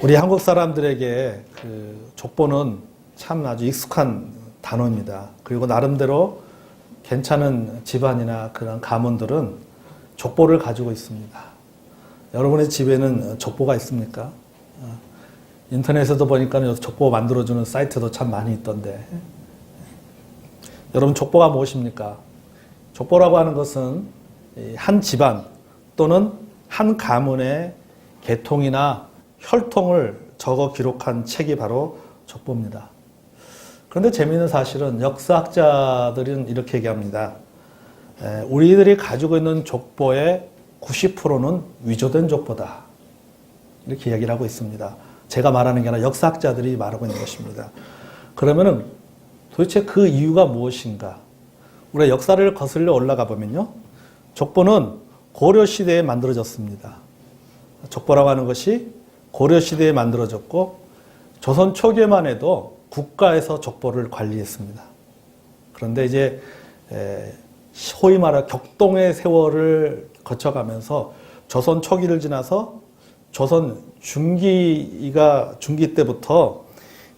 우리 한국 사람들에게 그 족보는 참 아주 익숙한 단어입니다. 그리고 나름대로 괜찮은 집안이나 그런 가문들은 족보를 가지고 있습니다. 여러분의 집에는 족보가 있습니까? 인터넷에도 보니까 족보 만들어주는 사이트도 참 많이 있던데. 여러분, 족보가 무엇입니까? 족보라고 하는 것은 한 집안 또는 한 가문의 계통이나 혈통을 적어 기록한 책이 바로 족보입니다. 그런데 재미있는 사실은 역사학자들은 이렇게 얘기합니다. 우리들이 가지고 있는 족보의 90%는 위조된 족보다. 이렇게 이야기를 하고 있습니다. 제가 말하는 게 아니라 역사학자들이 말하고 있는 것입니다. 그러면은 도대체 그 이유가 무엇인가? 우리가 역사를 거슬러 올라가 보면요. 족보는 고려시대에 만들어졌습니다. 족보라고 하는 것이 고려시대에 만들어졌고 조선 초기에만 해도 국가에서 족보를 관리했습니다. 그런데 이제 소위 말하 격동의 세월을 거쳐가면서 조선 초기를 지나서 조선 중기 때부터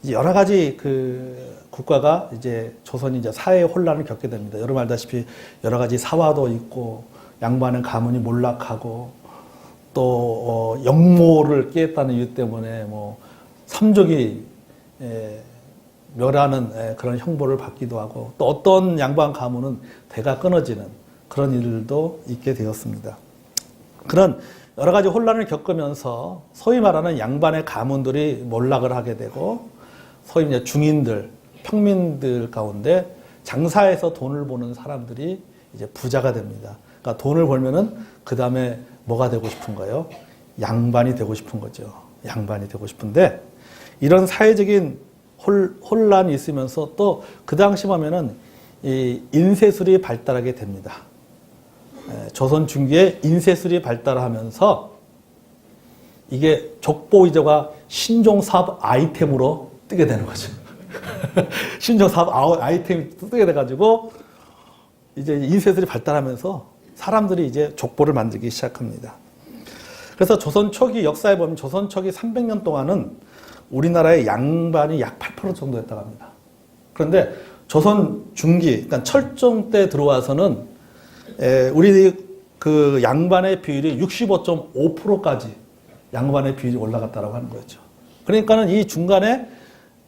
이제 여러 가지 그 국가가 이제 조선이 이제 사회 혼란을 겪게 됩니다. 여러분 알다시피 여러 가지 사화도 있고 양반의 가문이 몰락하고 또 영모를 깨했다는 이유 때문에 뭐 삼족이 멸하는 그런 형벌을 받기도 하고 또 어떤 양반 가문은 대가 끊어지는 그런 일들도 있게 되었습니다. 그런 여러 가지 혼란을 겪으면서 소위 말하는 양반의 가문들이 몰락을 하게 되고 소위 이제 중인들, 평민들 가운데 장사해서 돈을 버는 사람들이 이제 부자가 됩니다. 그러니까 돈을 벌면은 그 다음에 뭐가 되고 싶은 거예요? 양반이 되고 싶은 거죠. 양반이 되고 싶은데 이런 사회적인 혼란이 있으면서 또 그 당시 보면은 이 인쇄술이 발달하게 됩니다. 조선 중기에 인쇄술이 발달하면서 이게 족보 위조가 신종사업 아이템으로 뜨게 되는 거죠. 신종사업 아이템이 뜨게 돼가지고 이제 인쇄술이 발달하면서 사람들이 이제 족보를 만들기 시작합니다. 그래서 조선 초기 역사에 보면 조선 초기 300년 동안은 우리나라의 양반이 약 8% 정도였다고 합니다. 그런데 조선 중기, 그러니까 철종 때 들어와서는 우리 그 양반의 비율이 65.5%까지 양반의 비율이 올라갔다고 하는 거죠. 그러니까는 이 중간에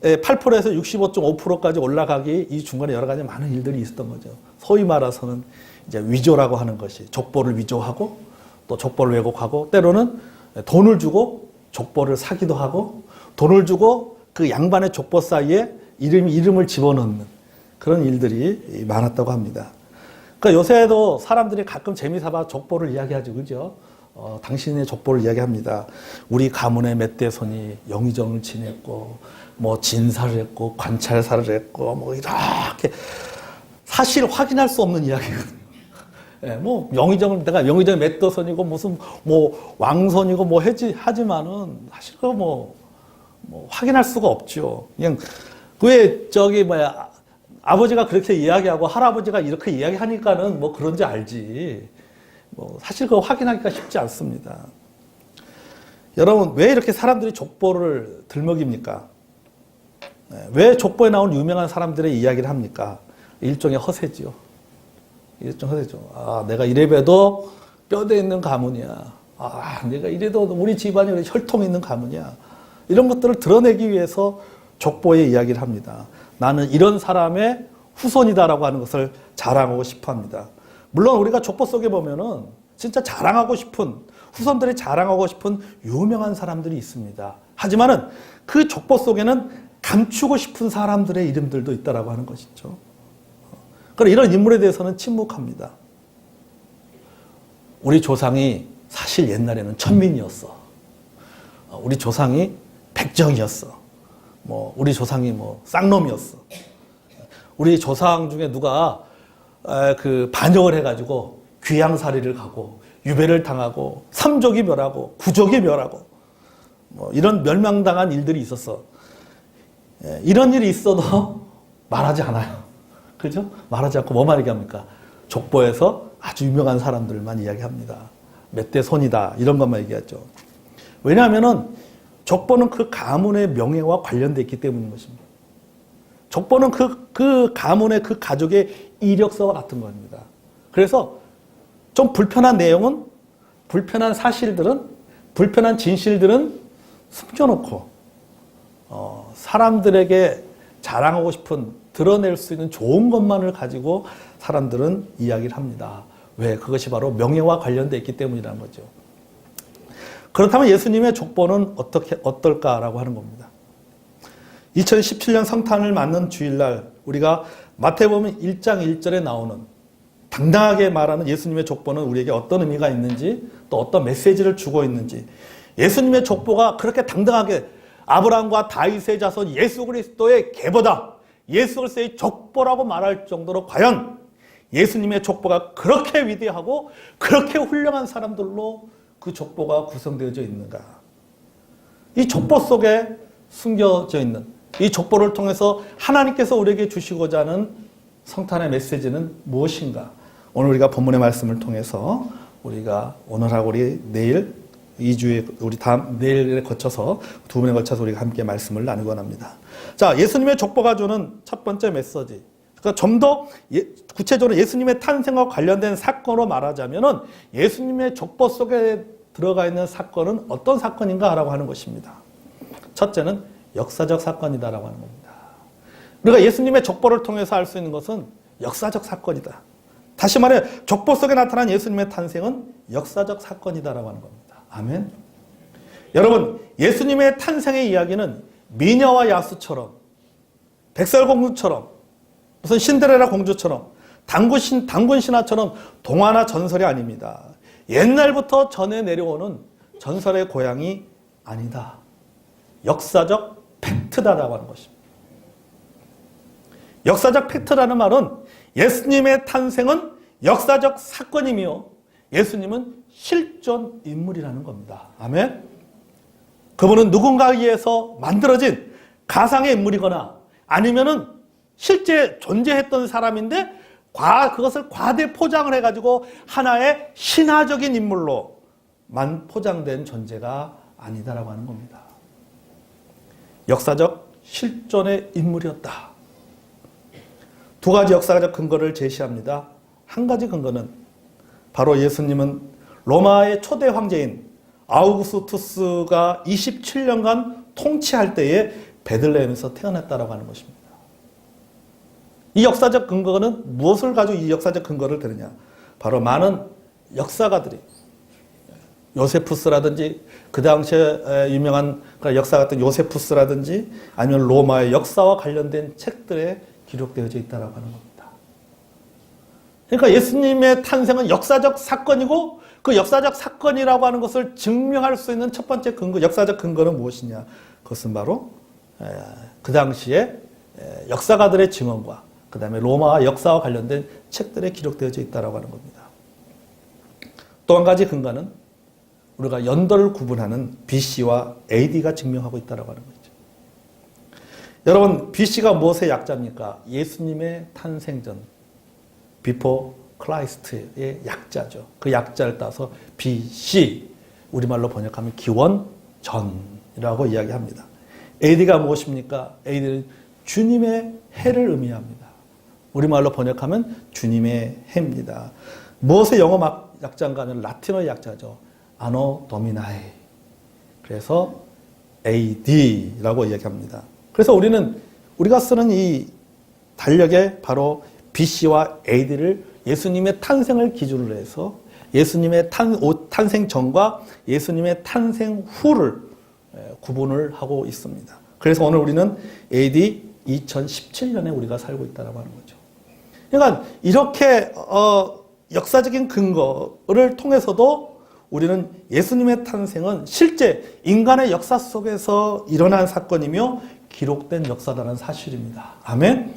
8%에서 65.5%까지 올라가기 이 중간에 여러 가지 많은 일들이 있었던 거죠. 소위 말해서는 이제 위조라고 하는 것이 족보를 위조하고 또 족보를 왜곡하고 때로는 돈을 주고 족보를 사기도 하고 돈을 주고 그 양반의 족보 사이에 이름을 집어넣는 그런 일들이 많았다고 합니다. 그러니까 요새도 사람들이 가끔 재미삼아 족보를 이야기하죠. 그죠? 당신의 족보를 이야기합니다. 우리 가문의 몇 대손이 영의정을 지냈고 뭐 진사를 했고 관찰사를 했고 뭐 이렇게 사실 확인할 수 없는 이야기거든요. 예, 뭐 내가 영의정이 몇 대손이고 무슨 뭐 왕손이고 뭐 하지만은 사실 그 뭐 확인할 수가 없죠. 그냥 왜 아버지가 그렇게 이야기하고 할아버지가 이렇게 이야기하니까는 뭐 그런지 알지. 뭐 사실 그거 확인하기가 쉽지 않습니다. 여러분, 왜 이렇게 사람들이 족보를 들먹입니까? 왜 족보에 나온 유명한 사람들의 이야기를 합니까? 일종의 허세지요. 일종의 허세죠. 아, 내가 이래봬도 뼈대 있는 가문이야. 아, 내가 이래도 우리 집안이 혈통이 있는 가문이야. 이런 것들을 드러내기 위해서 족보에 이야기를 합니다. 나는 이런 사람의 후손이다라고 하는 것을 자랑하고 싶어 합니다. 물론 우리가 족보 속에 보면은 진짜 자랑하고 싶은, 후손들이 자랑하고 싶은 유명한 사람들이 있습니다. 하지만은 그 족보 속에는 감추고 싶은 사람들의 이름들도 있다라고 하는 것이죠. 그러나 이런 인물에 대해서는 침묵합니다. 우리 조상이 사실 옛날에는 천민이었어. 우리 조상이 백정이었어. 우리 조상이 쌍놈이었어. 우리 조상 중에 누가 반역을 해가지고 귀양살이를 가고 유배를 당하고 삼족이 멸하고 구족이 멸하고 이런 멸망당한 일들이 있었어. 이런 일이 있어도 말하지 않아요. 그죠? 말하지 않고 뭐만 얘기합니까? 족보에서 아주 유명한 사람들만 이야기합니다. 몇 대 손이다 이런 것만 얘기하죠. 왜냐하면은 족보는 그 가문의 명예와 관련되어 있기 때문인 것입니다. 족보는 그 가문의 그 가족의 이력서와 같은 겁니다. 그래서 좀 불편한 내용은, 불편한 사실들은, 불편한 진실들은 숨겨놓고 사람들에게 자랑하고 싶은, 드러낼 수 있는 좋은 것만을 가지고 사람들은 이야기를 합니다. 왜? 그것이 바로 명예와 관련되어 있기 때문이라는 거죠. 그렇다면 예수님의 족보는 어떨까라고 하는 겁니다. 2017년 성탄을 맞는 주일날 우리가 마태복음 1장 1절에 나오는 당당하게 말하는 예수님의 족보는 우리에게 어떤 의미가 있는지, 또 어떤 메시지를 주고 있는지, 예수님의 족보가 그렇게 당당하게 아브라함과 다윗의 자손 예수 그리스도의 계보다, 예수 그리스도의 족보라고 말할 정도로 과연 예수님의 족보가 그렇게 위대하고 그렇게 훌륭한 사람들로 그 족보가 구성되어져 있는가? 이 족보 속에 숨겨져 있는, 이 족보를 통해서 하나님께서 우리에게 주시고자 하는 성탄의 메시지는 무엇인가? 오늘 우리가 본문의 말씀을 통해서 우리가 오늘하고 우리 내일, 2주에 우리 다음 내일에 거쳐서 두 번에 걸쳐서 우리가 함께 말씀을 나누곤 합니다. 자, 예수님의 족보가 주는 첫 번째 메시지. 그러니까 좀 더 구체적으로 예수님의 탄생과 관련된 사건으로 말하자면은 예수님의 족보 속에 들어가 있는 사건은 어떤 사건인가라고 하는 것입니다. 첫째는 역사적 사건이다라고 하는 겁니다. 우리가 예수님의 족보를 통해서 알 수 있는 것은 역사적 사건이다. 다시 말해 족보 속에 나타난 예수님의 탄생은 역사적 사건이다라고 하는 겁니다. 아멘. 여러분, 예수님의 탄생의 이야기는 미녀와 야수처럼, 백설공주처럼, 무슨 신데렐라 공주처럼, 단군 신화처럼 동화나 전설이 아닙니다. 옛날부터 전해 내려오는 전설의 고향이 아니다. 역사적 팩트다라고 하는 것입니다. 역사적 팩트라는 말은 예수님의 탄생은 역사적 사건이며 예수님은 실존 인물이라는 겁니다. 아멘. 그분은 누군가에 의해서 만들어진 가상의 인물이거나 아니면은 실제 존재했던 사람인데 그것을 과대 포장을 해가지고 하나의 신화적인 인물로 포장된 존재가 아니다라고 하는 겁니다. 역사적 실존의 인물이었다. 두 가지 역사적 근거를 제시합니다. 한 가지 근거는 바로 예수님은 로마의 초대 황제인 아우구스투스가 27년간 통치할 때에 베들레헴에서 태어났다라고 하는 것입니다. 이 역사적 근거는 무엇을 가지고 이 역사적 근거를 드느냐? 바로 많은 역사가들이 요세푸스라든지 그 당시에 유명한 역사 같은 요세푸스라든지 아니면 로마의 역사와 관련된 책들에 기록되어져 있다라고 하는 겁니다. 그러니까 예수님의 탄생은 역사적 사건이고 그 역사적 사건이라고 하는 것을 증명할 수 있는 첫 번째 근거, 역사적 근거는 무엇이냐? 그것은 바로 그 당시에 역사가들의 증언과 그 다음에 로마 역사와 관련된 책들에 기록되어져 있다라고 하는 겁니다. 또 한 가지 근거는 우리가 연도를 구분하는 BC와 AD가 증명하고 있다라고 하는 거죠. 여러분, BC가 무엇의 약자입니까? 예수님의 탄생 전, Before Christ의 약자죠. 그 약자를 따서 BC, 우리말로 번역하면 기원 전이라고 이야기합니다. AD가 무엇입니까? AD는 주님의 해를 의미합니다. 우리말로 번역하면 주님의 해입니다. 무엇의 영어 약자인가 하면 라틴어의 약자죠. 아노 도미나이. 그래서 AD라고 이야기합니다. 그래서 우리가 쓰는 이 달력에 바로 BC와 AD를 예수님의 탄생을 기준으로 해서 예수님의 탄생 전과 예수님의 탄생 후를 구분을 하고 있습니다. 그래서 오늘 우리는 AD 2017년에 우리가 살고 있다고 하는 거죠. 그러니까 이렇게 역사적인 근거를 통해서도 우리는 예수님의 탄생은 실제 인간의 역사 속에서 일어난 사건이며 기록된 역사라는 사실입니다. 아멘.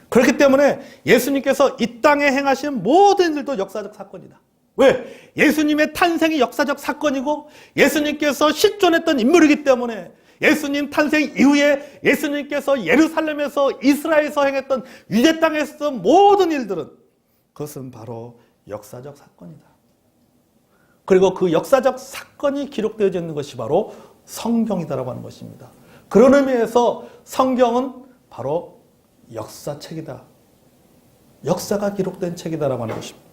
그렇기 때문에 예수님께서 이 땅에 행하신 모든 일도 역사적 사건이다. 왜? 예수님의 탄생이 역사적 사건이고 예수님께서 실존했던 인물이기 때문에 예수님 탄생 이후에 예수님께서 예루살렘에서 이스라엘에서 행했던 유대 땅에서 모든 일들은 그것은 바로 역사적 사건이다. 그리고 그 역사적 사건이 기록되어져 있는 것이 바로 성경이다라고 하는 것입니다. 그런 의미에서 성경은 바로 역사책이다. 역사가 기록된 책이다라고 하는 것입니다.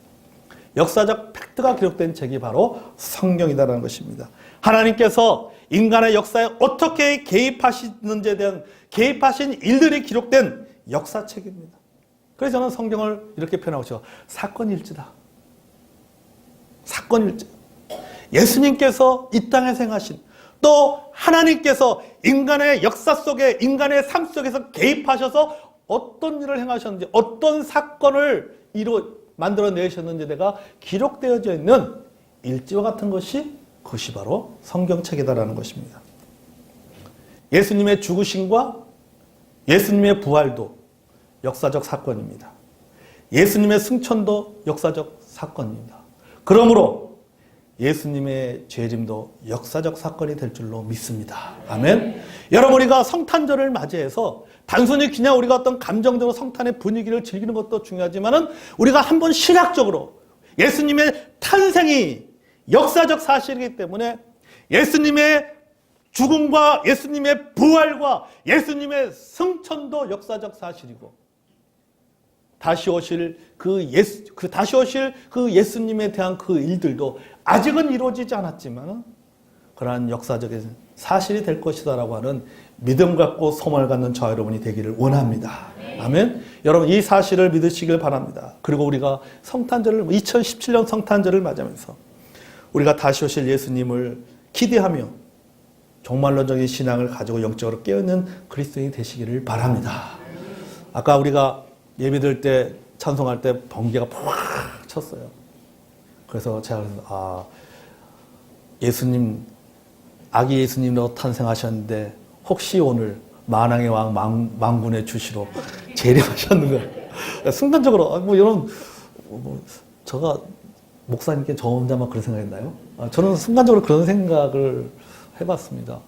역사적 팩트가 기록된 책이 바로 성경이다라는 것입니다. 하나님께서 인간의 역사에 어떻게 개입하시는지에 대한 개입하신 일들이 기록된 역사책입니다. 그래서 저는 성경을 이렇게 표현하고 있죠. 사건일지다. 사건일지. 예수님께서 이 땅에 생하신, 또 하나님께서 인간의 역사 속에, 인간의 삶 속에서 개입하셔서 어떤 일을 행하셨는지, 어떤 사건을 만들어내셨는지 내가 기록되어져 있는 일지와 같은 것이, 그것이 바로 성경책이다라는 것입니다. 예수님의 죽으심과 예수님의 부활도 역사적 사건입니다. 예수님의 승천도 역사적 사건입니다. 그러므로 예수님의 재림도 역사적 사건이 될 줄로 믿습니다. 아멘. 여러분, 우리가 성탄절을 맞이해서 단순히 그냥 우리가 어떤 감정적으로 성탄의 분위기를 즐기는 것도 중요하지만은 우리가 한번 신학적으로 예수님의 탄생이 역사적 사실이기 때문에 예수님의 죽음과 예수님의 부활과 예수님의 승천도 역사적 사실이고, 다시 오실 그 예수님에 대한 그 일들도 아직은 이루어지지 않았지만 그러한 역사적인 사실이 될 것이다라고 하는 믿음 갖고 소망을 갖는 저와 여러분이 되기를 원합니다. 아멘. 여러분, 이 사실을 믿으시길 바랍니다. 그리고 우리가 성탄절을 2017년 성탄절을 맞이하면서 우리가 다시 오실 예수님을 기대하며 종말론적인 신앙을 가지고 영적으로 깨어있는 그리스도인이 되시기를 바랍니다. 아까 우리가 예배드릴 때 찬송할 때 번개가 팍 쳤어요. 그래서 제가 예수님, 아기 예수님으로 탄생하셨는데 혹시 오늘 만왕의 왕 만군의 주시로 재림하셨는가? 순간적으로 이런 제가 목사님께 저 혼자만 그런 생각했나요? 저는 순간적으로 그런 생각을 해봤습니다.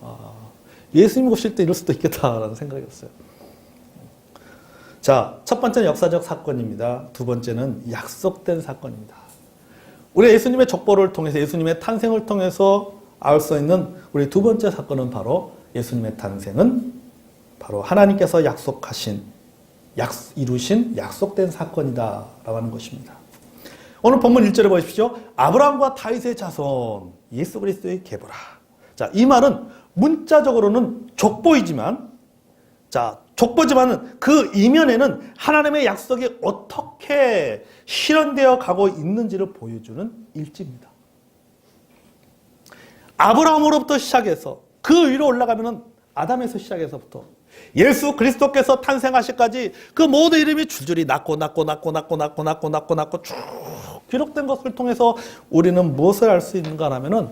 예수님 오실 때 이럴 수도 있겠다라는 생각이었어요. 자, 첫 번째는 역사적 사건입니다. 두 번째는 약속된 사건입니다. 우리 예수님의 족보를 통해서, 예수님의 탄생을 통해서 알 수 있는 우리 두 번째 사건은 바로 예수님의 탄생은 바로 하나님께서 이루신 약속된 사건이다라고 하는 것입니다. 오늘 본문 1절에 보십시오. 아브라함과 다윗의 자손 예수 그리스도의 계보라. 자, 이 말은 문자적으로는 족보이지만, 족보지만은 그 이면에는 하나님의 약속이 어떻게 실현되어 가고 있는지를 보여주는 일지입니다. 아브라함으로부터 시작해서 그 위로 올라가면은 아담에서 시작해서부터 예수 그리스도께서 탄생하시까지 그 모든 이름이 줄줄이 낳고 쭉 기록된 것을 통해서 우리는 무엇을 알 수 있는가 하면은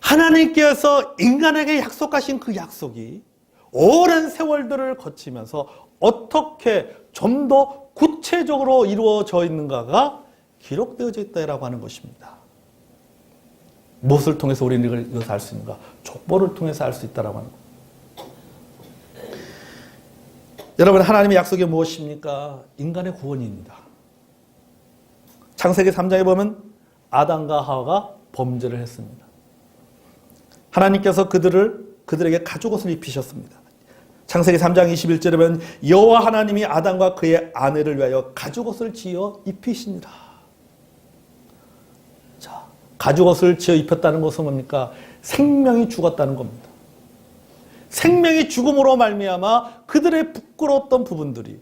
하나님께서 인간에게 약속하신 그 약속이 오랜 세월들을 거치면서 어떻게 좀 더 구체적으로 이루어져 있는가가 기록되어져 있다라고 하는 것입니다. 무엇을 통해서 우리는 이것을 알 수 있는가? 족보를 통해서 알 수 있다라고 하는 것. 여러분, 하나님의 약속이 무엇입니까? 인간의 구원입니다. 창세기 3장에 보면 아담과 하와가 범죄를 했습니다. 하나님께서 그들에게 가죽옷을 입히셨습니다. 창세기 3장 21절에 보면 여호와 하나님이 아담과 그의 아내를 위하여 가죽옷을 지어 입히시니라. 자, 가죽옷을 지어 입혔다는 것은 뭡니까? 생명이 죽었다는 겁니다. 생명이 죽음으로 말미암아 그들의 부끄러웠던 부분들이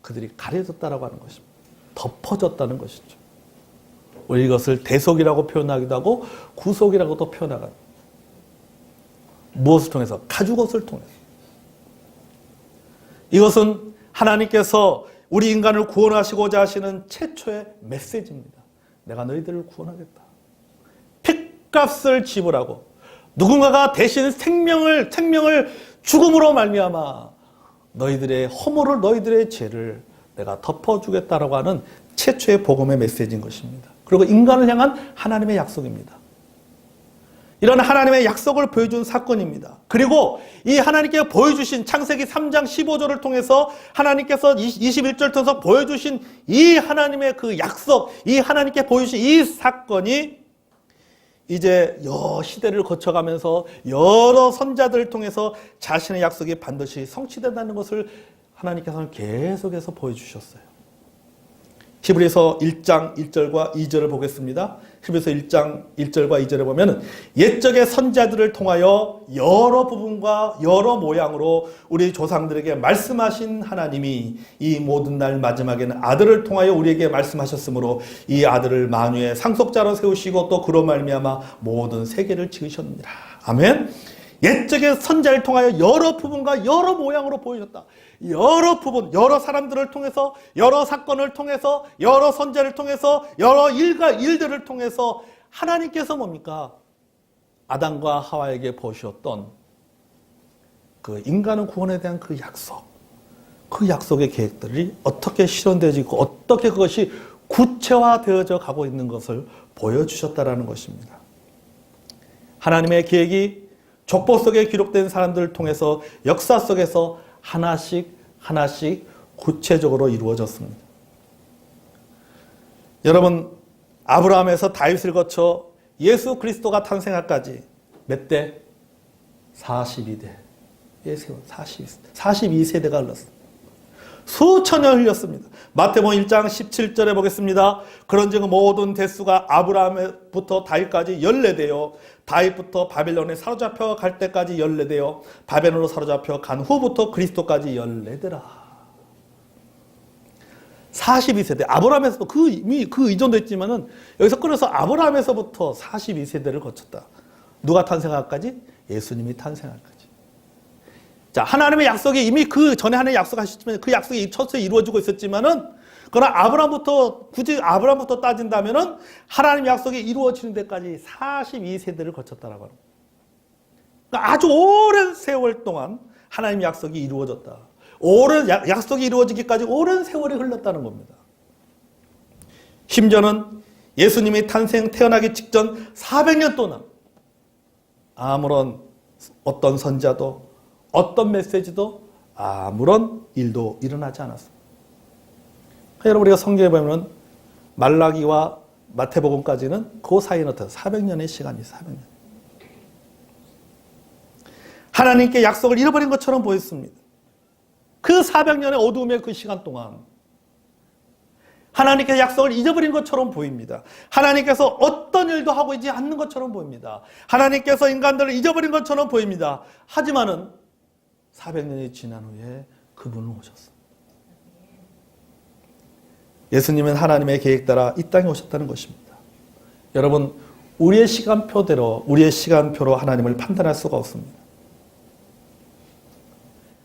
그들이 가려졌다라고 하는 것입니다. 덮어졌다는 것이죠. 우리 이것을 대속이라고 표현하기도 하고 구속이라고도 표현하고, 무엇을 통해서? 가죽옷을 통해서. 이것은 하나님께서 우리 인간을 구원하시고자 하시는 최초의 메시지입니다. 내가 너희들을 구원하겠다. 핏값을 지불하고 누군가가 대신 생명을 죽음으로 말미암아 너희들의 허물을, 너희들의 죄를 내가 덮어주겠다라고 하는 최초의 복음의 메시지인 것입니다. 그리고 인간을 향한 하나님의 약속입니다. 이런 하나님의 약속을 보여준 사건입니다. 그리고 이 하나님께 보여주신 창세기 3장 15절을 통해서 하나님께서 21절 통해서 보여주신 이 하나님의 그 약속, 이 하나님께 보여주신 이 사건이 이제 시대를 거쳐가면서 여러 선자들을 통해서 자신의 약속이 반드시 성취된다는 것을 하나님께서는 계속해서 보여주셨어요. 히브리서 1장 1절과 2절을 보겠습니다. 히브리서 1장 1절과 2절에 보면 옛적의 선자들을 통하여 여러 부분과 여러 모양으로 우리 조상들에게 말씀하신 하나님이 이 모든 날 마지막에는 아들을 통하여 우리에게 말씀하셨으므로 이 아들을 만유의 상속자로 세우시고 또 그로 말미암아 모든 세계를 지으셨느니라. 아멘. 옛적의 선자를 통하여 여러 부분과 여러 모양으로 보여줬다. 여러 부분, 여러 사람들을 통해서, 여러 사건을 통해서, 여러 선자를 통해서, 여러 일들을 통해서 하나님께서 뭡니까? 아담과 하와에게 보셨던 그 인간의 구원에 대한 그 약속, 그 약속의 계획들이 어떻게 실현되어지고 어떻게 그것이 구체화되어져 가고 있는 것을 보여주셨다라는 것입니다. 하나님의 계획이 족보 속에 기록된 사람들을 통해서 역사 속에서 하나씩 구체적으로 이루어졌습니다. 여러분, 아브라함에서 다윗을 거쳐 예수 그리스도가 탄생하기까지 몇 대? 42대. 42세대가 흘렀습니다. 수천 년 흘렸습니다. 마태복음 1장 17절에 보겠습니다. 그런즉 모든 대수가 아브라함부터 다윗까지 14대요. 다윗부터 바벨론에 사로잡혀 갈 때까지 14대요. 바벨론으로 사로잡혀 간 후부터 그리스도까지 14대라. 42세대. 아브라함에서도 이미 그 이전도 있지만은 여기서 끊어서 아브라함에서부터 42세대를 거쳤다. 누가 탄생할까지? 예수님이 탄생할까지. 자, 하나님의 약속이 이미 그 전에 하나님 약속하셨지만 그 약속이 첫째 이루어지고 있었지만은 그러나 굳이 아브라함부터 따진다면은 하나님의 약속이 이루어지는 데까지 42세대를 거쳤다라고 합니다. 그러니까 아주 오랜 세월 동안 하나님의 약속이 이루어졌다. 오랜 약속이 이루어지기까지 오랜 세월이 흘렀다는 겁니다. 심지어는 예수님이 태어나기 직전 400년 동안 아무런 어떤 선자도 어떤 메시지도 아무런 일도 일어나지 않았습니다. 여러분, 우리가 성경에 보면 말라기와 마태복음까지는 그 사이는 어떤 400년의 시간이 400년. 하나님께 약속을 잃어버린 것처럼 보였습니다. 그 400년의 어두움의 그 시간 동안 하나님께 약속을 잊어버린 것처럼 보입니다. 하나님께서 어떤 일도 하고 있지 않는 것처럼 보입니다. 하나님께서 인간들을 잊어버린 것처럼 보입니다. 하지만은 400년이 지난 후에 그분은 오셨습니다. 예수님은 하나님의 계획 따라 이 땅에 오셨다는 것입니다. 여러분, 우리의 시간표로 하나님을 판단할 수가 없습니다.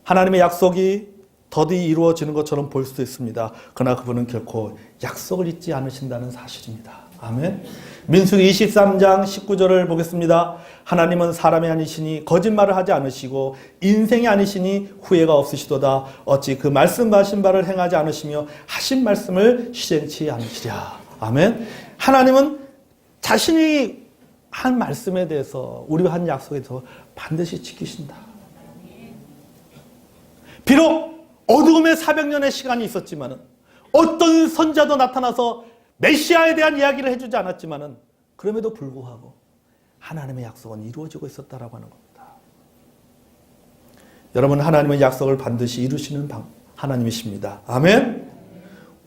하나님의 약속이 더디 이루어지는 것처럼 보일 수도 있습니다. 그러나 그분은 결코 약속을 잊지 않으신다는 사실입니다. 아멘. 민수기 23장 19절을 보겠습니다. 하나님은 사람이 아니시니 거짓말을 하지 않으시고 인생이 아니시니 후회가 없으시도다. 어찌 그 말씀하신 바를 행하지 않으시며 하신 말씀을 실행치 않으시랴. 아멘. 하나님은 자신이 한 말씀에 대해서, 우리가 한 약속에 대해서 반드시 지키신다. 비록 어두움의 400년의 시간이 있었지만은, 어떤 선자도 나타나서 메시아에 대한 이야기를 해주지 않았지만은, 그럼에도 불구하고 하나님의 약속은 이루어지고 있었다라고 하는 겁니다. 여러분, 하나님의 약속을 반드시 이루시는 하나님이십니다. 아멘.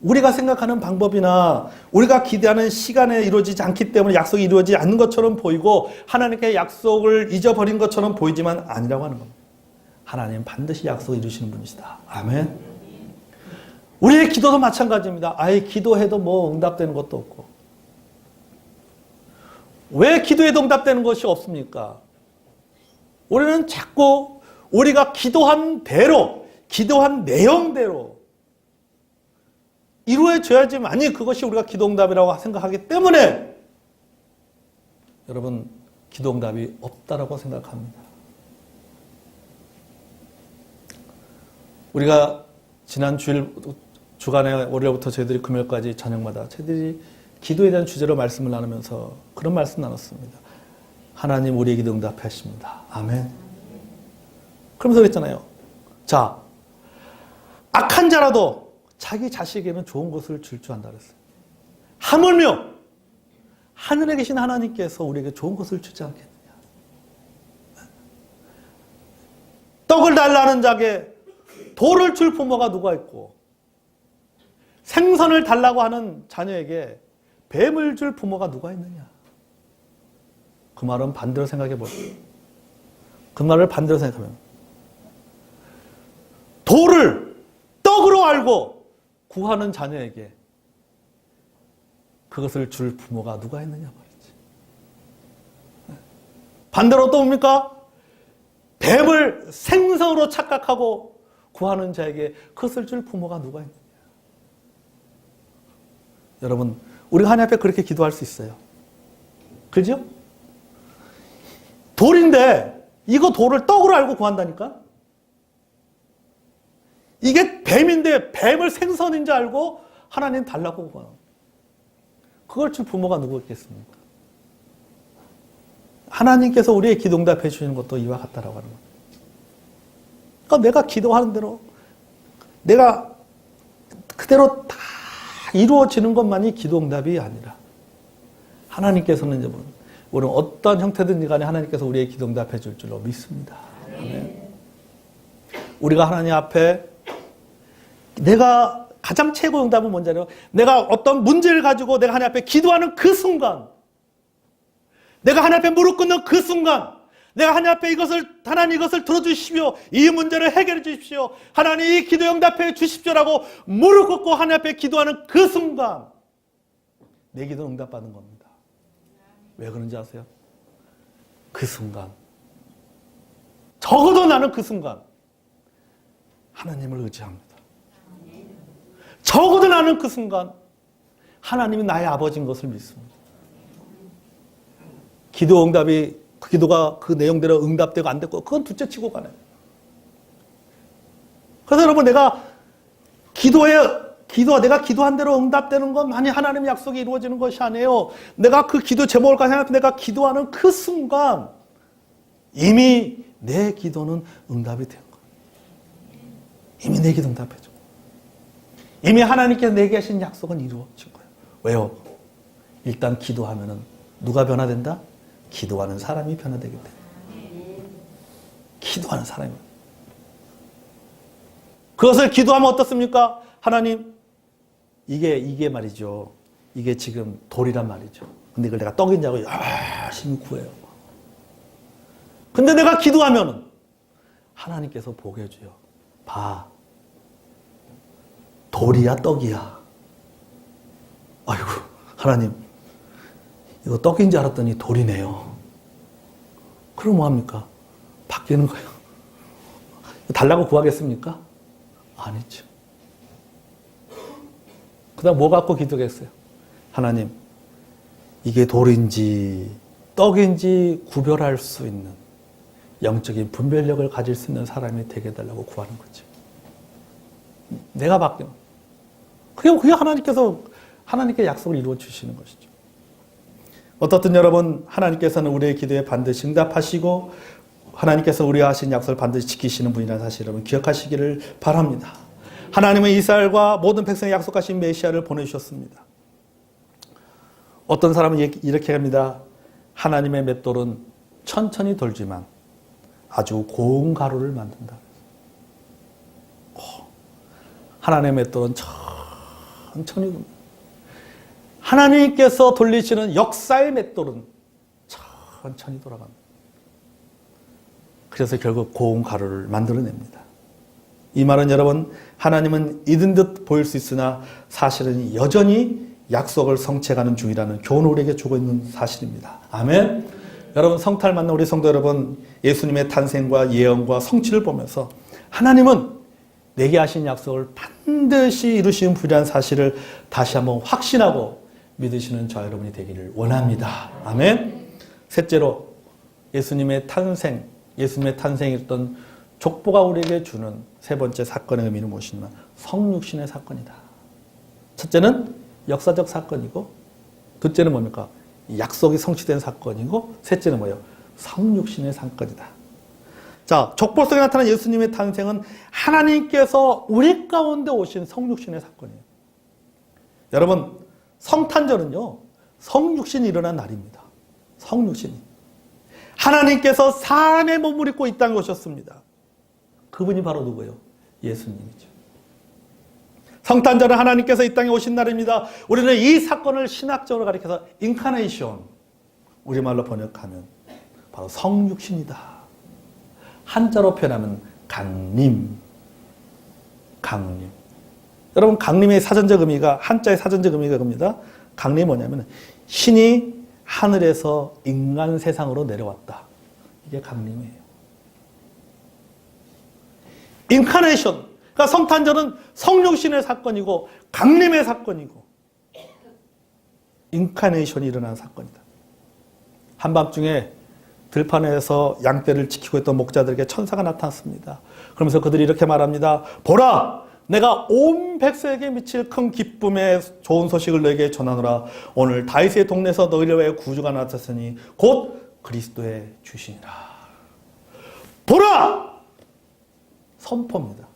우리가 생각하는 방법이나 우리가 기대하는 시간에 이루어지지 않기 때문에 약속이 이루어지지 않는 것처럼 보이고 하나님께 약속을 잊어버린 것처럼 보이지만 아니라고 하는 겁니다. 하나님은 반드시 약속을 이루시는 분이시다. 아멘. 우리의 기도도 마찬가지입니다. 기도해도 응답되는 것도 없고. 왜 기도해도 응답되는 것이 없습니까? 우리는 자꾸 우리가 기도한 대로, 기도한 내용대로 이루어져야지만이 그것이 우리가 기도응답이라고 생각하기 때문에 여러분, 기도응답이 없다라고 생각합니다. 우리가 지난 주간에 월요일부터 저희들이 금요일까지 저녁마다 저희들이 기도에 대한 주제로 말씀을 나누면서 그런 말씀 나눴습니다. 하나님 우리의 기도 응답하십니다. 아멘. 그러면서 그랬잖아요. 자, 악한 자라도 자기 자식에게는 좋은 것을 줄 줄 안다 그랬어요. 하늘에 계신 하나님께서 우리에게 좋은 것을 주지 않겠느냐. 떡을 달라는 자에게 돌을 줄 부모가 누가 있고, 생선을 달라고 하는 자녀에게 뱀을 줄 부모가 누가 있느냐. 그 말은 반대로 생각해 보세요. 그 말을 반대로 생각하면 돌을 떡으로 알고 구하는 자녀에게 그것을 줄 부모가 누가 있느냐 말이지. 반대로 또 뭡니까? 뱀을 생선으로 착각하고 구하는 자에게 그것을 줄 부모가 누가 있느냐. 여러분, 우리가 하나님 앞에 그렇게 기도할 수 있어요. 그죠? 돌인데 이거 돌을 떡으로 알고 구한다니까? 이게 뱀인데 뱀을 생선인 줄 알고 하나님 달라고 구하는. 그걸 줄 부모가 누구 있겠습니까? 하나님께서 우리의 기도 응답해 주시는 것도 이와 같다라고 하는 거예요. 그러니까 내가 기도하는 대로 내가 그대로 다 이루어지는 것만이 기도 응답이 아니라 하나님께서는 이제 우리는 어떤 형태든지 간에 하나님께서 우리의 기도 응답해 줄 줄로 믿습니다. 아멘. 우리가 하나님 앞에 내가 가장 최고 응답은 뭔지 알아요? 내가 어떤 문제를 가지고 내가 하나님 앞에 기도하는 그 순간, 내가 하나님 앞에 무릎 꿇는 그 순간, 내가 하나님 앞에 하나님 이것을 들어주십시오. 이 문제를 해결해 주십시오. 하나님 이 기도 응답해 주십시오라고 무릎 꿇고 하나님 앞에 기도하는 그 순간, 내 기도 응답받는 겁니다. 왜 그런지 아세요? 그 순간, 적어도 나는 그 순간 하나님을 의지합니다. 적어도 나는 그 순간 하나님이 나의 아버지인 것을 믿습니다. 기도 응답이, 그 기도가 그 내용대로 응답되고 안 됐고 그건 둘째 치고 가네. 그래서 여러분, 내가 기도한 대로 응답되는 건 만약 하나님의 약속이 이루어지는 것이 아니에요. 내가 그 기도 제목을 생각해 내가 기도하는 그 순간 이미 내 기도는 응답이 된 거예요. 이미 내 기도 응답해줘. 이미 하나님께서 내게 하신 약속은 이루어진 거예요. 왜요? 일단 기도하면은 누가 변화된다? 기도하는 사람이 변화되기 때문에. 기도하는 사람이. 그것을 기도하면 어떻습니까? 하나님, 이게 말이죠. 이게 지금 돌이란 말이죠. 근데 이걸 내가 떡인 줄 알고 열심히 구해요. 근데 내가 기도하면은 하나님께서 보게 해줘요. 봐. 돌이야, 떡이야. 아이고, 하나님, 이거 떡인 줄 알았더니 돌이네요. 그럼 뭐합니까? 바뀌는 거예요. 달라고 구하겠습니까? 아니죠. 그 다음 뭐 갖고 기도했어요? 하나님, 이게 돌인지 떡인지 구별할 수 있는 영적인 분별력을 가질 수 있는 사람이 되게 해달라고 구하는 거죠. 내가 바뀌면. 그게 하나님께 약속을 이루어 주시는 것이죠. 어떻든 여러분, 하나님께서는 우리의 기도에 반드시 응답하시고 하나님께서 우리가 하신 약속을 반드시 지키시는 분이라는 사실 여러분 기억하시기를 바랍니다. 하나님은 이스라엘과 모든 백성에 약속하신 메시아를 보내주셨습니다. 어떤 사람은 이렇게 합니다. 하나님의 맷돌은 천천히 돌지만 아주 고운 가루를 만든다. 하나님의 맷돌은 천천히 돕니다. 하나님께서 돌리시는 역사의 맷돌은 천천히 돌아갑니다. 그래서 결국 고운 가루를 만들어냅니다. 이 말은 여러분, 하나님은 잊은 듯 보일 수 있으나 사실은 여전히 약속을 성취해가는 중이라는 교훈을 우리에게 주고 있는 사실입니다. 아멘. 여러분, 성탄을 맞는 우리 성도 여러분, 예수님의 탄생과 예언과 성취를 보면서 하나님은 내게 하신 약속을 반드시 이루시는 분이라는 사실을 다시 한번 확신하고 믿으시는 저 여러분이 되기를 원합니다. 아멘. 셋째로 예수님의 탄생이 어떤 족보가 우리에게 주는 세 번째 사건의 의미는 무엇이냐면 성육신의 사건이다. 첫째는 역사적 사건이고, 둘째는 뭡니까? 약속이 성취된 사건이고, 셋째는 뭐예요? 성육신의 사건이다. 자, 족보 속에 나타난 예수님의 탄생은 하나님께서 우리 가운데 오신 성육신의 사건이에요. 여러분, 성탄절은요, 성육신이 일어난 날입니다. 성육신이. 하나님께서 사람의 몸을 입고 이 땅에 오셨습니다. 그분이 바로 누구예요? 예수님이죠. 성탄절은 하나님께서 이 땅에 오신 날입니다. 우리는 이 사건을 신학적으로 가리켜서 인카네이션, 우리말로 번역하면 바로 성육신이다. 한자로 표현하면 강림. 강림. 여러분, 강림의 사전적 의미가, 한자의 사전적 의미가 그겁니다. 강림이 뭐냐면 신이 하늘에서 인간 세상으로 내려왔다. 이게 강림이에요. 인카네이션. 그러니까 성탄절은 성육신의 사건이고 강림의 사건이고 인카네이션이 일어난 사건이다. 한밤중에 들판에서 양떼를 지키고 있던 목자들에게 천사가 나타났습니다. 그러면서 그들이 이렇게 말합니다. 보라! 내가 온 백성에게 미칠 큰 기쁨의 좋은 소식을 너에게 전하노라. 오늘 다윗의 동네에서 너희를 위해 구주가 나타났으니 곧 그리스도의 주시니라. 보라! 선포입니다.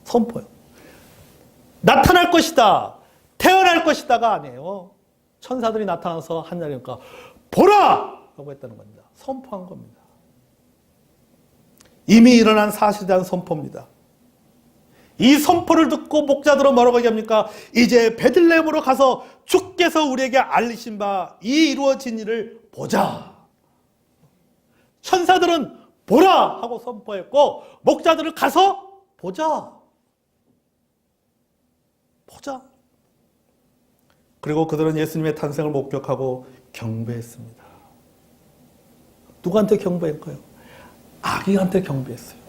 선포요. 나타날 것이다. 태어날 것이다가 아니에요. 천사들이 나타나서 하늘이니까 보라! 라고 했다는 겁니다. 선포한 겁니다. 이미 일어난 사실에 대한 선포입니다. 이 선포를 듣고 목자들은 뭐라고 얘기합니까? 이제 베들레헴으로 가서 주께서 우리에게 알리신 바 이 이루어진 일을 보자. 천사들은 보라! 하고 선포했고 목자들은 가서 보자. 보자. 그리고 그들은 예수님의 탄생을 목격하고 경배했습니다. 누구한테 경배했고요? 아기한테 경배했어요.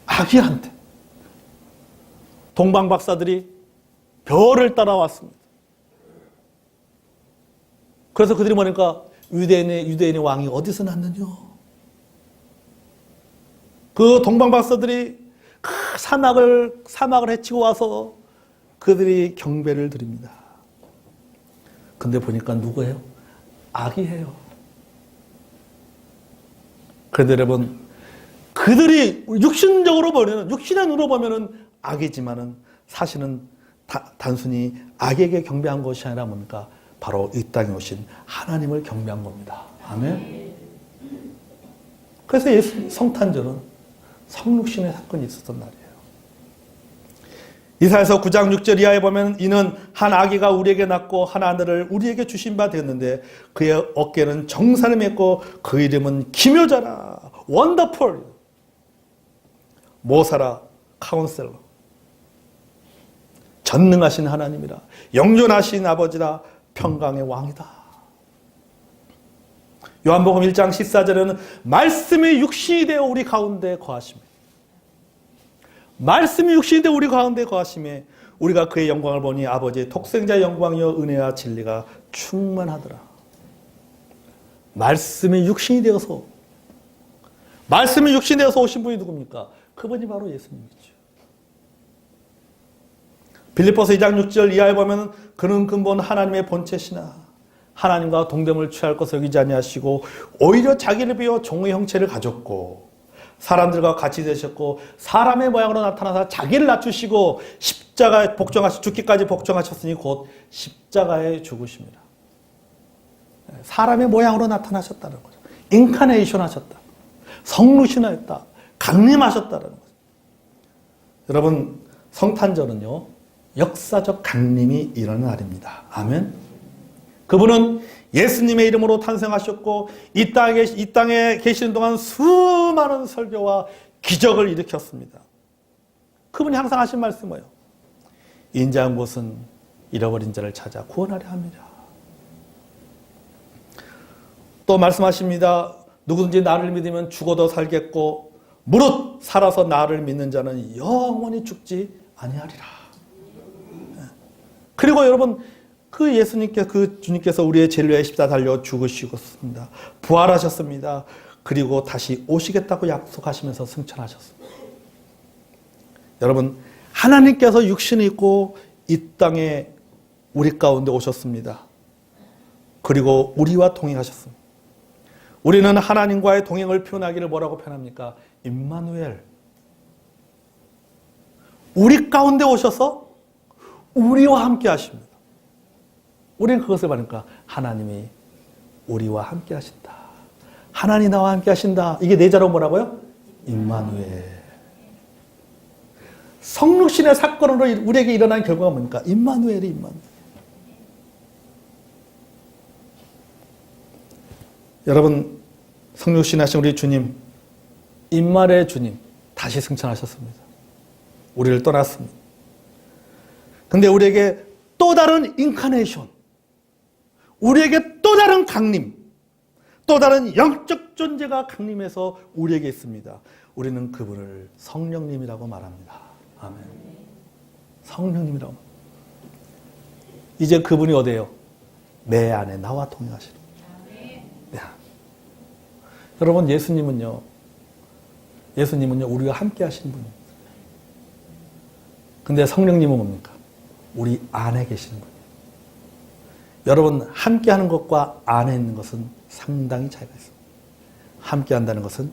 아기한테. 동방 박사들이 별을 따라왔습니다. 그래서 그들이 뭐니까 유대인의 왕이 어디서 났느냐? 그 동방 박사들이 그 사막을 헤치고 와서 그들이 경배를 드립니다. 근데 보니까 누구예요? 아기예요. 그런데 여러분, 그들이 육신적으로 보면, 육신의 눈으로 보면은 악이지만은 사실은 단순히 악에게 경배한 것이 아니라 뭡니까? 바로 이 땅에 오신 하나님을 경배한 겁니다. 아멘. 그래서 예수 성탄절은 성육신의 사건이 있었던 날이에요. 이사야서 9장 6절 이하에 보면 이는 한 아기가 우리에게 낳고 한 아들을 우리에게 주신 바 되었는데 그의 어깨는 정사를 맺고 그 이름은 기묘자라, 원더풀, 모사라, 카운셀러, 전능하신 하나님이라, 영존하신 아버지라, 평강의 왕이다. 요한복음 1장 14절에는 말씀이 육신이 되어 우리 가운데 거하시며, 말씀이 육신이 되어 우리 가운데 거하시며 우리가 그의 영광을 보니 아버지의 독생자의 영광이요 은혜와 진리가 충만하더라. 말씀이 육신이 되어서, 말씀이 육신이 되어서 오신 분이 누굽니까? 그분이 바로 예수님이죠. 빌립보서 2장 6절 이하에 보면 그는 근본 하나님의 본체시나 하나님과 동됨을 취할 것을 여기지 아니하시고 오히려 자기를 비워 종의 형체를 가졌고 사람들과 같이 되셨고 사람의 모양으로 나타나서 자기를 낮추시고 십자가에 죽기까지 복종하셨으니 곧 십자가에 죽으십니다. 사람의 모양으로 나타나셨다는 거죠. 인카네이션 하셨다. 성육신하였다. 강림하셨다는 거죠. 여러분, 성탄절은요, 역사적 강림이 일어나는 날입니다. 아멘. 그분은 예수님의 이름으로 탄생하셨고 이 땅에 계시는 동안 수많은 설교와 기적을 일으켰습니다. 그분이 항상 하신 말씀은 뭐예요? 인자한 곳은 잃어버린 자를 찾아 구원하려 합니다. 또 말씀하십니다. 누구든지 나를 믿으면 죽어도 살겠고 무릇 살아서 나를 믿는 자는 영원히 죽지 아니하리라. 그리고 여러분, 그 예수님께서, 그 주님께서 우리의 죄를 위해 십자가 달려 죽으시겠습니다. 부활하셨습니다. 그리고 다시 오시겠다고 약속하시면서 승천하셨습니다. 여러분, 하나님께서 육신을 입고 이 땅에 우리 가운데 오셨습니다. 그리고 우리와 동행하셨습니다. 우리는 하나님과의 동행을 표현하기를 뭐라고 표현합니까? 임마누엘. 우리 가운데 오셔서 우리와 함께 하십니다. 우리는 그것을 받으니까 하나님이 우리와 함께 하신다. 하나님 나와 함께 하신다. 이게 내 자로 뭐라고요? 임마누엘. 성육신의 사건으로 우리에게 일어난 결과가 뭡니까? 임마누엘이 임마누엘. 여러분, 성육신 하신 우리 주님, 임마누엘의 주님 다시 승천하셨습니다. 우리를 떠났습니다. 근데 우리에게 또 다른 인카네이션, 우리에게 또 다른 강림, 또 다른 영적 존재가 강림해서 우리에게 있습니다. 우리는 그분을 성령님이라고 말합니다. 아멘. 성령님이라고. 이제 그분이 어디예요? 내 안에 나와 동행하시는. 네. 여러분, 예수님은요 우리가 함께 하시는 분입니다. 근데 성령님은 뭡니까? 우리 안에 계시는 분이에요. 여러분, 함께 하는 것과 안에 있는 것은 상당히 차이가 있습니다. 함께 한다는 것은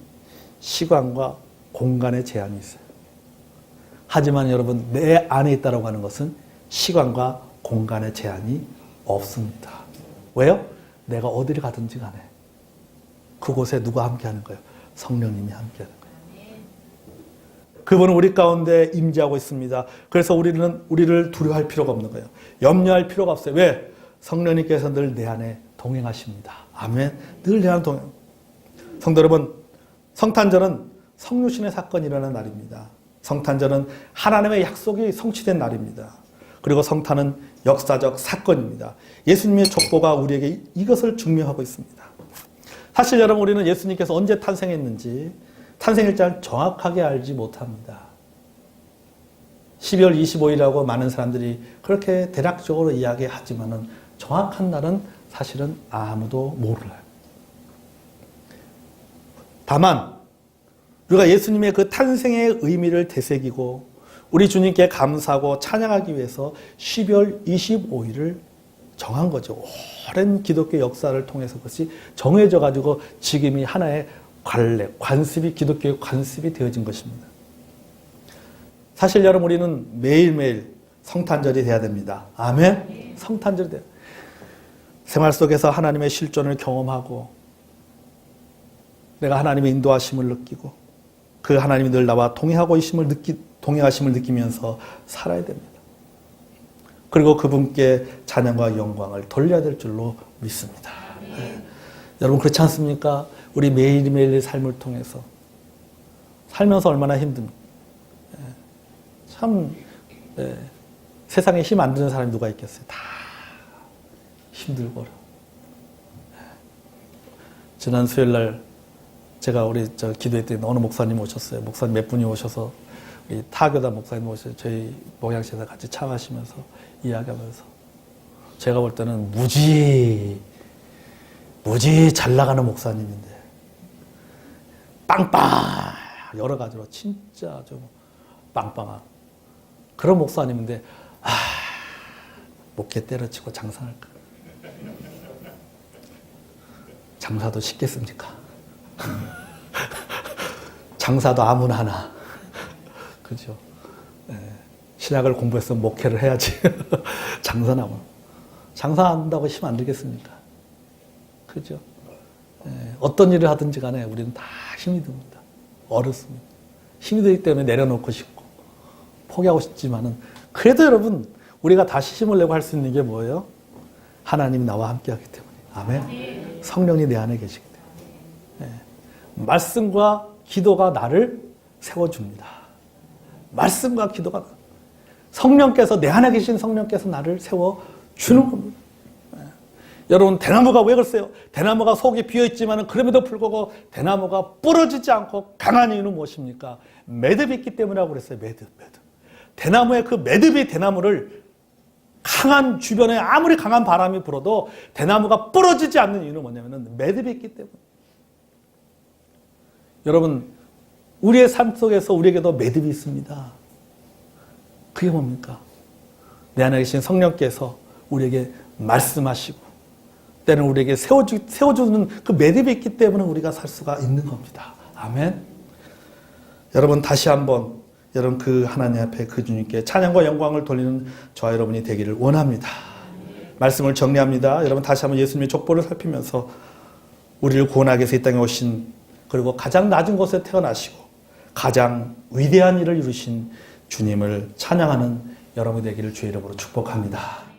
시간과 공간의 제한이 있어요. 하지만 여러분, 내 안에 있다고 하는 것은 시간과 공간의 제한이 없습니다. 왜요? 내가 어디를 가든지 간에 그곳에 누가 함께 하는 거예요? 성령님이 함께 하는 거예요. 그분은 우리 가운데 임재하고 있습니다. 그래서 우리를 두려워할 필요가 없는 거예요. 염려할 필요가 없어요. 왜? 성령님께서 늘 내 안에 동행하십니다. 아멘. 늘 내 안에 동행. 성도 여러분, 성탄절은 성육신의 사건이 일어난 날입니다. 성탄절은 하나님의 약속이 성취된 날입니다. 그리고 성탄은 역사적 사건입니다. 예수님의 족보가 우리에게 이것을 증명하고 있습니다. 사실 여러분, 우리는 예수님께서 언제 탄생했는지 탄생일자를 정확하게 알지 못합니다. 12월 25일이라고 많은 사람들이 그렇게 대략적으로 이야기하지만은 정확한 날은 사실은 아무도 몰라요. 다만 우리가 예수님의 그 탄생의 의미를 되새기고 우리 주님께 감사하고 찬양하기 위해서 12월 25일을 정한 거죠. 오랜 기독교 역사를 통해서 그것이 정해져 가지고 지금이 하나의 관습이, 기독교의 관습이 되어진 것입니다. 사실 여러분, 우리는 매일매일 성탄절이 돼야 됩니다. 아멘? 성탄절이 돼요. 생활 속에서 하나님의 실존을 경험하고 내가 하나님의 인도하심을 느끼고 그 하나님이 늘 나와 동행하심을 느끼면서 살아야 됩니다. 그리고 그분께 찬양과 영광을 돌려야 될 줄로 믿습니다. 네. 여러분, 그렇지 않습니까? 우리 매일매일의 삶을 통해서 살면서 얼마나 힘듭니까? 참 세상에 힘 안 드는 사람이 누가 있겠어요? 다 힘들고. 지난 수요일날 제가 우리 기도했더니 어느 목사님 오셨어요. 목사님 몇 분이 오셔서 우리 타교단 목사님 오셔서 저희 목양실에서 같이 차 마시면서 이야기하면서 제가 볼 때는 무지 잘 나가는 목사님인데 빵빵 여러 가지로 진짜 좀 빵빵한 그런 목사님인데 목회 때려치고 장사할까? 장사도 쉽겠습니까? 장사도 아무나 하나. 그죠? 신약을 공부했으면 목회를 해야지. 장사는 아무나. 장사한다고 힘 안 들겠습니까? 그죠? 어떤 일을 하든지 간에 우리는 다 힘이 듭니다. 어렵습니다. 힘이 들기 때문에 내려놓고 싶고 포기하고 싶지만은 그래도 여러분, 우리가 다시 힘을 내고 할 수 있는 게 뭐예요? 하나님이 나와 함께 하기 때문에. 아멘. 성령이 내 안에 계시기 때문에. 말씀과 기도가 나를 세워줍니다. 말씀과 기도가 성령께서 내 안에 계신 성령께서 나를 세워주는 겁니다. 여러분, 대나무가 왜 그랬어요? 대나무가 속이 비어있지만 그럼에도 불구하고 대나무가 부러지지 않고 강한 이유는 무엇입니까? 매듭이 있기 때문이라고 그랬어요. 매듭. 대나무의 그 매듭이 대나무를 강한 주변에 아무리 강한 바람이 불어도 대나무가 부러지지 않는 이유는 뭐냐면 매듭이 있기 때문에. 여러분, 우리의 삶 속에서 우리에게도 매듭이 있습니다. 그게 뭡니까? 내 안에 계신 성령께서 우리에게 말씀하시고 때는 우리에게 세워주는 그 매듭이 있기 때문에 우리가 살 수가 있는 겁니다. 아멘. 여러분, 다시 한번 여러분 그 하나님 앞에 그 주님께 찬양과 영광을 돌리는 저와 여러분이 되기를 원합니다. 말씀을 정리합니다. 여러분 다시 한번 예수님의 족보를 살피면서 우리를 구원하기 위해서 이 땅에 오신, 그리고 가장 낮은 곳에 태어나시고 가장 위대한 일을 이루신 주님을 찬양하는 여러분이 되기를 주의 이름으로 축복합니다.